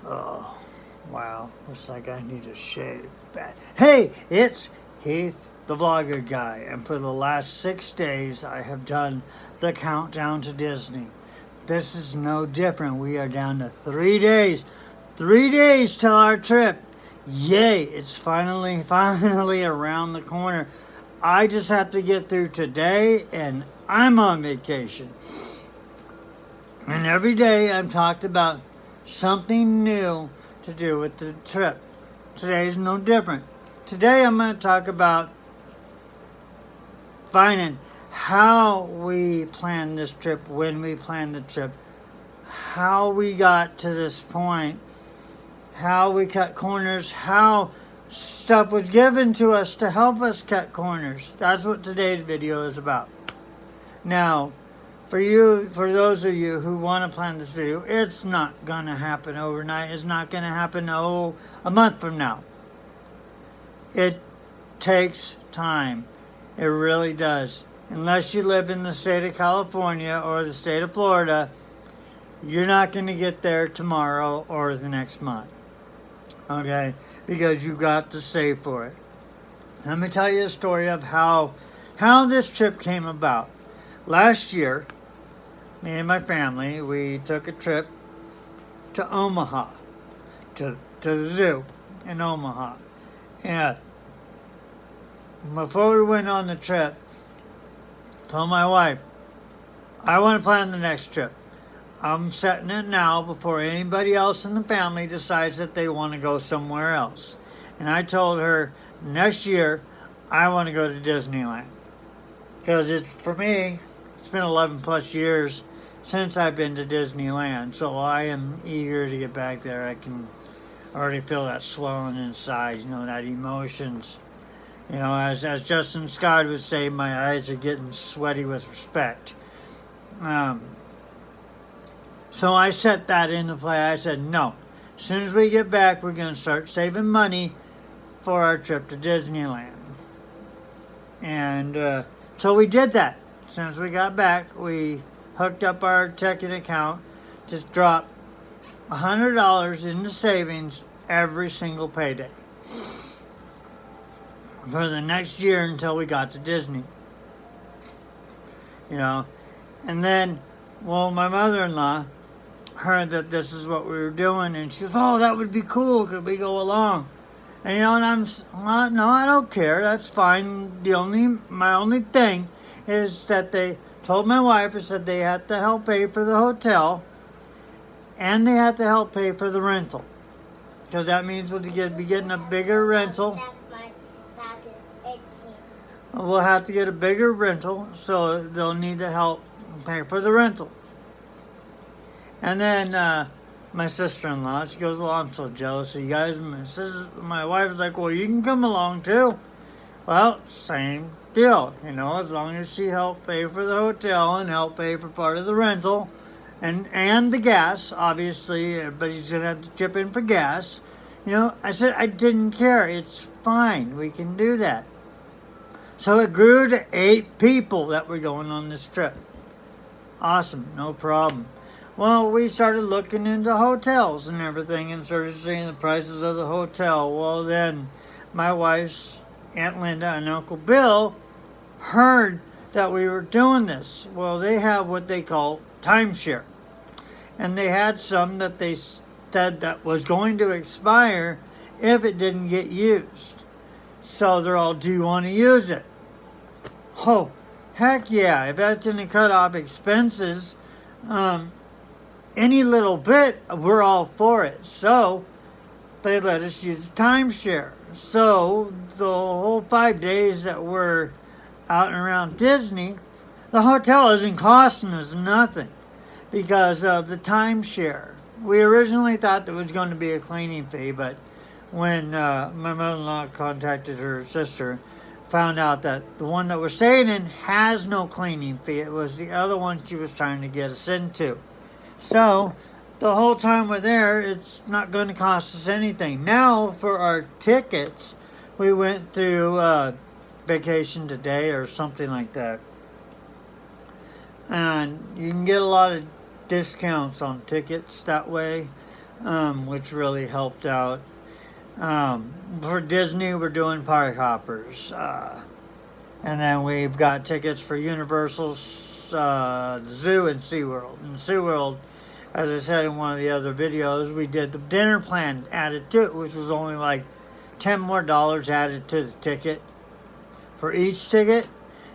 Oh, wow. Looks like I need to shave that. Hey, it's Heath, the vlogger guy. And for the last 6 days, I have done the countdown to Disney. This is no different. We are down to 3 days. 3 days till our trip. Yay, it's finally around the corner. I just have to get through today, and I'm on vacation. And every day I've talked about something new to do with the trip. Today's no different. Today I'm going to talk about finding how we planned this trip, when we planned the trip, how we got to this point, how we cut corners, how stuff was given to us to help us cut corners. That's what today's video is about. Now, for those of you who want to plan this video, it's not going to happen overnight. It's not going to happen, a month from now. It takes time. It really does. Unless you live in the state of California or the state of Florida, you're not going to get there tomorrow or the next month. Okay? Because you've got to save for it. Let me tell you a story of how this trip came about. Last year, me and my family, we took a trip to Omaha, to the zoo in Omaha. And before we went on the trip, I told my wife, I want to plan the next trip. I'm setting it now before anybody else in the family decides that they want to go somewhere else. And I told her, next year, I want to go to Disneyland. Because for me, it's been 11 plus years since I've been to Disneyland. So I am eager to get back there. I can already feel that swelling inside, that emotions. As Justin Scott would say, my eyes are getting sweaty with respect. So I set that into play. I said, no. As soon as we get back, we're going to start saving money for our trip to Disneyland. And so we did that. As soon as we got back, we hooked up our checking account, just dropped $100 into savings every single payday for the next year until we got to Disney. And then, my mother-in-law heard that this is what we were doing, and she goes, oh, that would be cool, could we go along? And and I'm, well, no, I don't care, that's fine. My only thing is that they told my wife, said they had to help pay for the hotel, and they had to help pay for the rental. Because that means we'll be getting a bigger rental. We'll have to get a bigger rental, so they'll need to help pay for the rental. And then my sister-in-law, she goes, well, I'm so jealous of you guys. And my wife was like, well, you can come along too. Well, same deal, as long as she helped pay for the hotel and help pay for part of the rental and the gas. Obviously, everybody's going to have to chip in for gas. I said I didn't care. It's fine. We can do that. So it grew to 8 people that were going on this trip. Awesome. No problem. Well, we started looking into hotels and everything and started seeing the prices of the hotel. Well, then my wife's Aunt Linda and Uncle Bill heard that we were doing this. Well, they have what they call timeshare. And they had some that they said that was going to expire if it didn't get used. So they're all, do you want to use it? Oh, heck yeah. If that's going to cut off expenses, any little bit, we're all for it. So they let us use timeshare. So the whole 5 days that we're out and around Disney, the hotel isn't costing us nothing because of the timeshare. We originally thought there was going to be a cleaning fee, but when my mother-in-law contacted her sister, found out that the one that we're staying in has no cleaning fee. It was the other one she was trying to get us into. So the whole time we're there, it's not going to cost us anything. Now for our tickets, we went through Vacation Today or something like that. And you can get a lot of discounts on tickets that way. which really helped out. For Disney, we're doing park hoppers. And then we've got tickets for Universal's Zoo and SeaWorld. And SeaWorld, as I said in one of the other videos, we did the dinner plan added to it, which was only like $10 more added to the ticket for each ticket.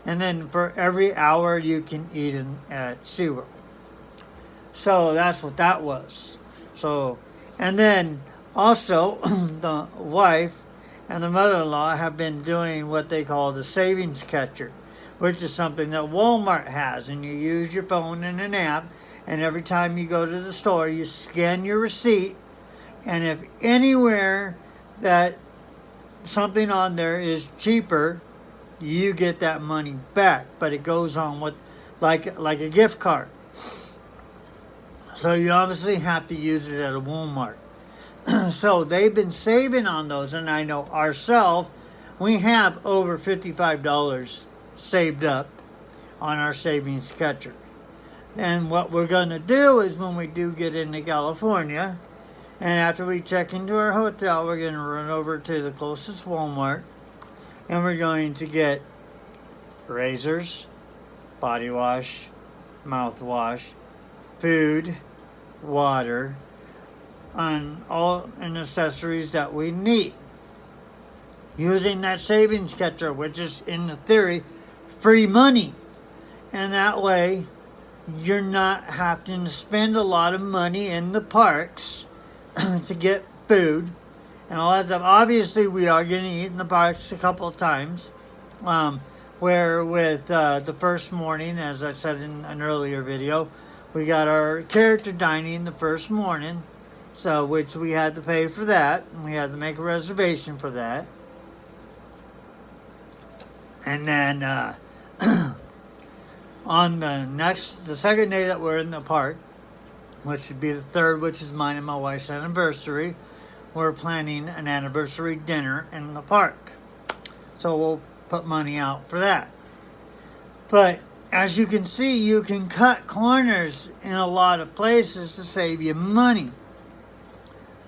And then for every hour you can eat at SeaWorld. So that's what that was. So, and then also the wife and the mother-in-law have been doing what they call the savings catcher, which is something that Walmart has. And you use your phone in an app, and every time you go to the store, you scan your receipt. And if anywhere that something on there is cheaper, you get that money back. But it goes on with like a gift card. So you obviously have to use it at a Walmart. So they've been saving on those, and I know ourselves, we have over $55 saved up on our savings catcher. And what we're going to do is when we do get into California, and after we check into our hotel, we're going to run over to the closest Walmart, and we're going to get razors, body wash, mouthwash, food, water, and all and accessories that we need, using that savings catcher, which is in the theory free money. And that way you're not having to spend a lot of money in the parks to get food and all that stuff. Obviously we are going to eat in the parks a couple of times, where with the first morning, as I said in an earlier video, we got our character dining the first morning. So, which we had to pay for that. We had to make a reservation for that. And then on the second day that we're in the park, which would be the third, which is mine and my wife's anniversary, we're planning an anniversary dinner in the park. So we'll put money out for that. But as you can see, you can cut corners in a lot of places to save you money.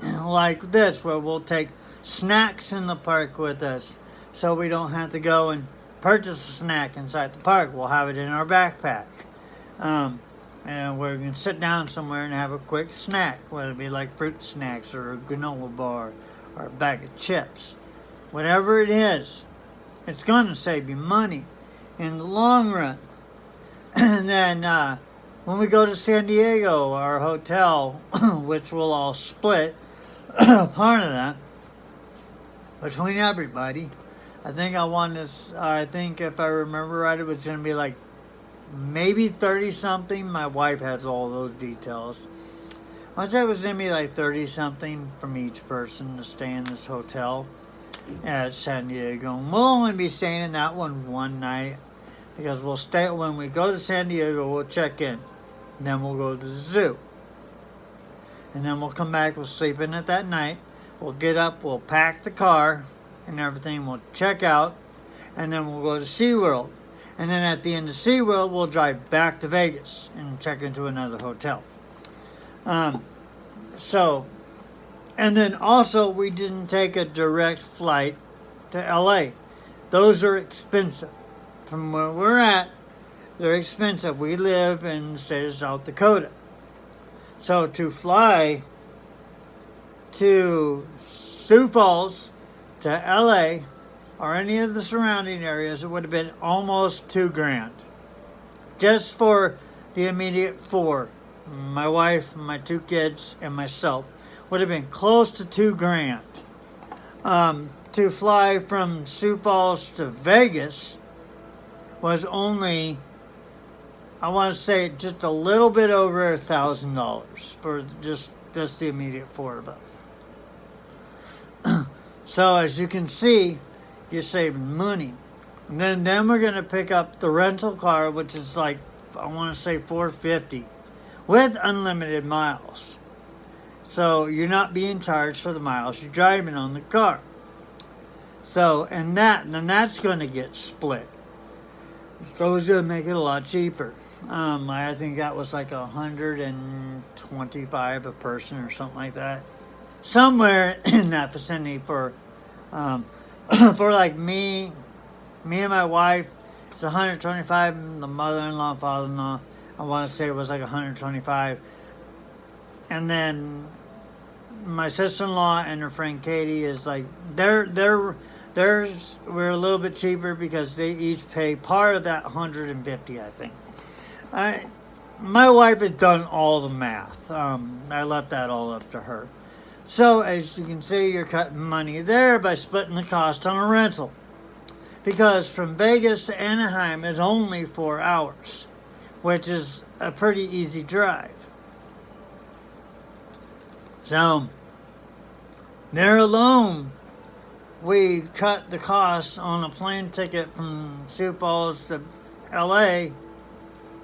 Like this, where we'll take snacks in the park with us, so we don't have to go and purchase a snack inside the park. We'll have it in our backpack. And we're going to sit down somewhere and have a quick snack, whether it be like fruit snacks or a granola bar or a bag of chips. Whatever it is, it's going to save you money in the long run. And then when we go to San Diego, our hotel, which we'll all split part of that between everybody. I think if I remember right, it was going to be like maybe 30 something. My wife has all those details. I said it was going to be like 30 something from each person to stay in this hotel at San Diego. And we'll only be staying in that one night, because we'll stay, when we go to San Diego, we'll check in. And then we'll go to the zoo. And then we'll come back, we'll sleep in it that night. We'll get up, we'll pack the car and everything. We'll check out. And then we'll go to SeaWorld. And then at the end of SeaWorld, we'll drive back to Vegas and check into another hotel. And then also we didn't take a direct flight to LA. Those are expensive. From where we're at, they're expensive. We live in the state of South Dakota. So to fly to Sioux Falls, to LA, or any of the surrounding areas, it would have been almost $2,000. Just for the immediate four. My wife, my two kids, and myself. Would have been close to $2,000. To fly from Sioux Falls to Vegas was only, I want to say, just a little bit over $1,000 for just the immediate four of us. So as you can see, you're saving money. And then we're going to pick up the rental car, which is like, I want to say $450 with unlimited miles. So you're not being charged for the miles you're driving on the car. So, and then that's going to get split. So it's going to make it a lot cheaper. I think that was like 125 a person or something like that. Somewhere in that vicinity for um, for like me and my wife, it's 125. And the mother-in-law and father-in-law, I want to say it was like 125. And then my sister-in-law and her friend Katie is like theirs were a little bit cheaper because they each pay part of that 150, I think. My wife has done all the math. I left that all up to her. So as you can see, you're cutting money there by splitting the cost on a rental. Because from Vegas to Anaheim is only 4 hours, which is a pretty easy drive. So there alone, we cut the cost on a plane ticket from Sioux Falls to LA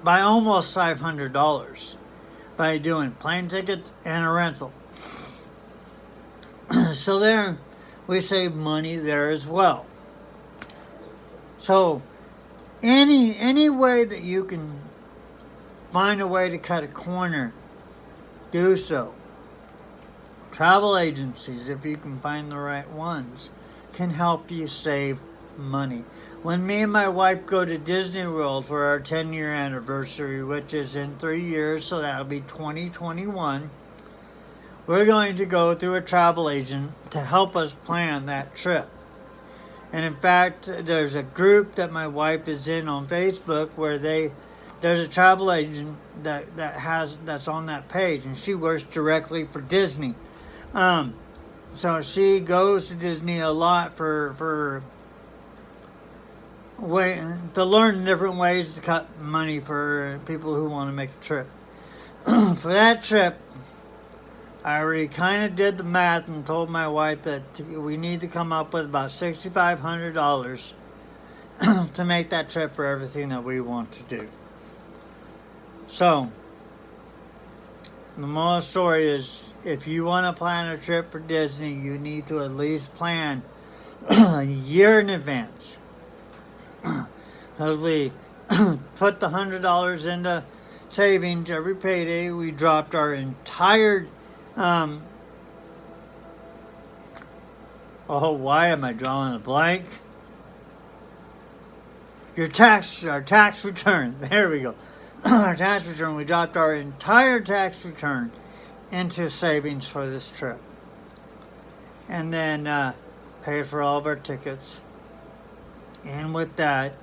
by almost $500 by doing plane tickets and a rental. So there, we save money there as well. So any way that you can find a way to cut a corner, do so. Travel agencies, if you can find the right ones, can help you save money. When me and my wife go to Disney World for our 10-year anniversary, which is in 3 years, so that'll be 2021, we're going to go through a travel agent to help us plan that trip. And in fact, there's a group that my wife is in on Facebook where there's a travel agent that's on that page, and she works directly for Disney. So she goes to Disney a lot to learn different ways to cut money for people who want to make a trip. For that trip, I already kind of did the math and told my wife that we need to come up with about $6,500 to make that trip for everything that we want to do. So, the moral of the story is, if you want to plan a trip for Disney, you need to at least plan a year in advance. As we put the $100 into savings every payday, we dropped our entire why am I drawing a blank? Our tax return. There we go. Our tax return. We dropped our entire tax return into savings for this trip. And then paid for all of our tickets. And with that,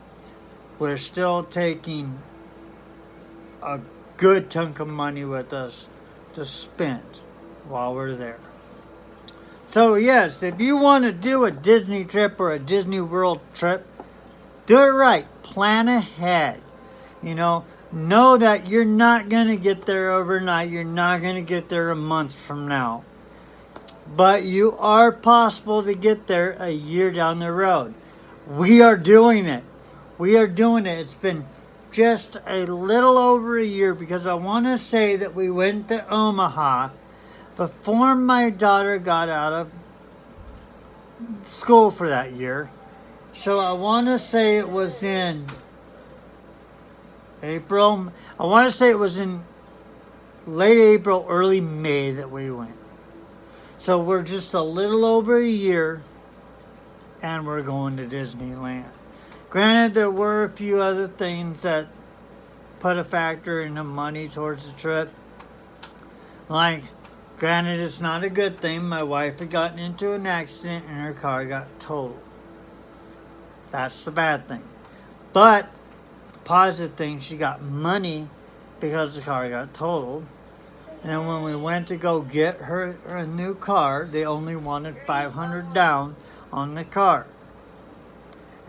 we're still taking a good chunk of money with us to spend while we're there. So yes, if you want to do a Disney trip or a Disney World trip, do it right. Plan ahead. Know that you're not going to get there overnight. You're not going to get there a month from now. But you are possible to get there a year down the road. We are doing it. It's been just a little over a year, because I want to say that we went to Omaha before my daughter got out of school for that year. So I want to say it was in April. I want to say it was in late April, early May that we went. So we're just a little over a year, and we're going to Disneyland. Granted, there were a few other things that put a factor into money towards the trip. Like, granted, it's not a good thing. My wife had gotten into an accident and her car got totaled. That's the bad thing. But the positive thing, she got money because the car got totaled. And when we went to go get her a new car, they only wanted $500 down on the car.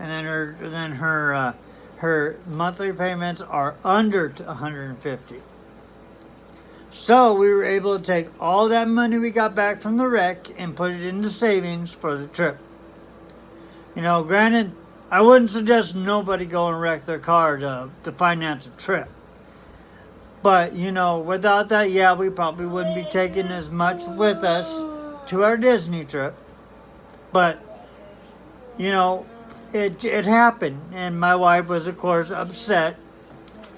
And then her monthly payments are under $150. So we were able to take all that money we got back from the wreck and put it into savings for the trip. Granted, I wouldn't suggest nobody go and wreck their car to finance a trip. But, without that, yeah, we probably wouldn't be taking as much with us to our Disney trip. But, it happened. And my wife was, of course, upset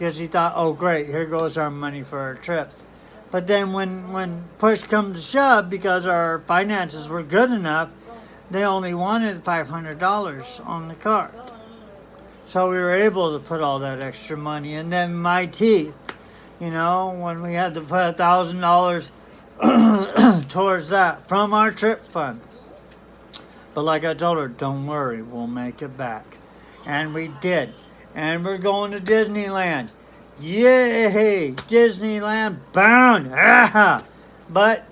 because he thought, oh great, here goes our money for our trip. But then when push comes to shove, because our finances were good enough, they only wanted $500 on the car. So we were able to put all that extra money. And then my teeth, you know, when we had to put $1,000 towards that from our trip fund. But like I told her, don't worry, we'll make it back. And we did. And we're going to Disneyland. Yay! Disneyland bound! Ah! But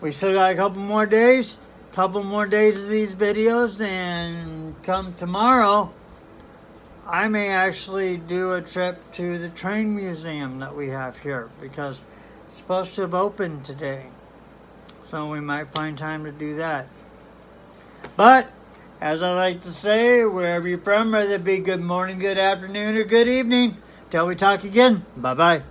we still got a couple more days. Couple more days of these videos. And come tomorrow, I may actually do a trip to the train museum that we have here. Because it's supposed to have opened today. So we might find time to do that. But, as I like to say, wherever you're from, whether it be good morning, good afternoon, or good evening, till we talk again, bye-bye.